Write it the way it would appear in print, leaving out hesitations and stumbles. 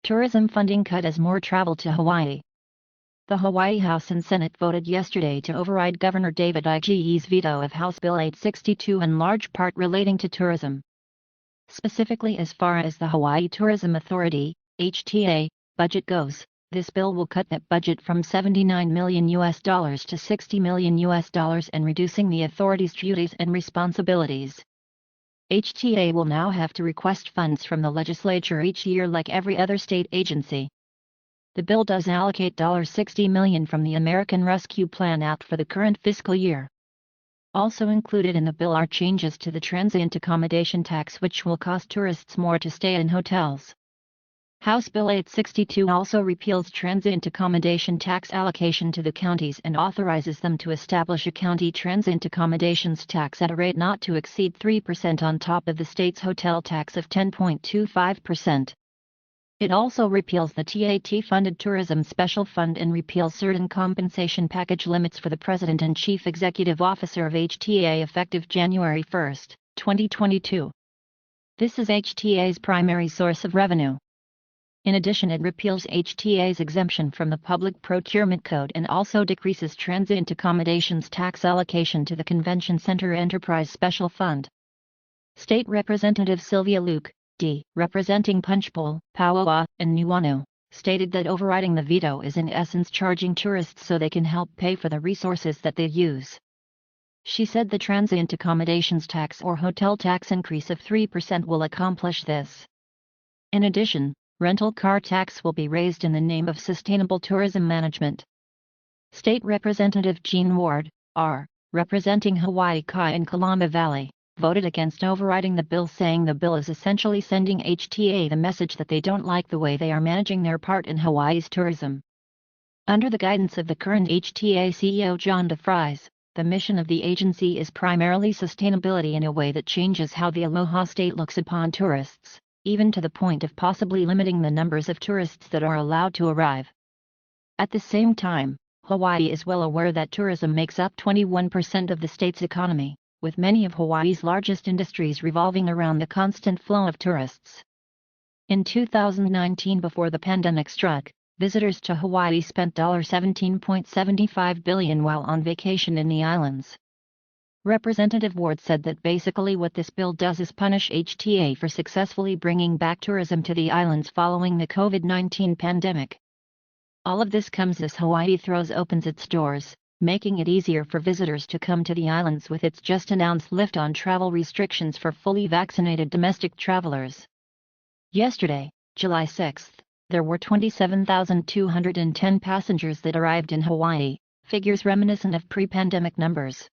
Tourism funding cut as more travel to Hawaii. The Hawaii House and Senate voted yesterday to override Governor David Ige's veto of House Bill 862 in large part relating to tourism. Specifically as far as the Hawaii Tourism Authority, HTA, budget goes, this bill will cut that budget from $79 million to $60 million and reducing the authority's duties and responsibilities. HTA will now have to request funds from the legislature each year like every other state agency. The bill does allocate $60 million from the American Rescue Plan Act for the current fiscal year. Also included in the bill are changes to the transient accommodation tax, which will cost tourists more to stay in hotels. House Bill 862 also repeals transient accommodation tax allocation to the counties and authorizes them to establish a county transient accommodations tax at a rate not to exceed 3% on top of the state's hotel tax of 10.25%. It also repeals the TAT-funded Tourism Special Fund and repeals certain compensation package limits for the President and Chief Executive Officer of HTA effective January 1, 2022. This is HTA's primary source of revenue. In addition, it repeals HTA's exemption from the Public Procurement Code and also decreases transient accommodations tax allocation to the Convention Center Enterprise Special Fund. State Representative Sylvia Luke, D., representing Punchbowl, Pauoa, and Nuuanu, stated that overriding the veto is in essence charging tourists so they can help pay for the resources that they use. She said the transient accommodations tax or hotel tax increase of 3% will accomplish this. In addition, rental car tax will be raised in the name of sustainable tourism management. State Representative Jean Ward, R., representing Hawaii Kai and Kalama Valley, voted against overriding the bill, saying the bill is essentially sending HTA the message that they don't like the way they are managing their part in Hawaii's tourism. Under the guidance of the current HTA CEO John DeFries, the mission of the agency is primarily sustainability in a way that changes how the Aloha State looks upon tourists, even to the point of possibly limiting the numbers of tourists that are allowed to arrive. At the same time, Hawaii is well aware that tourism makes up 21% of the state's economy, with many of Hawaii's largest industries revolving around the constant flow of tourists. In 2019, before the pandemic struck, visitors to Hawaii spent $17.75 billion while on vacation in the islands. Representative Ward said that basically what this bill does is punish HTA for successfully bringing back tourism to the islands following the COVID-19 pandemic. All of this comes as Hawaii opens its doors, making it easier for visitors to come to the islands with its just-announced lift on travel restrictions for fully vaccinated domestic travelers. Yesterday, July 6, there were 27,210 passengers that arrived in Hawaii, figures reminiscent of pre-pandemic numbers.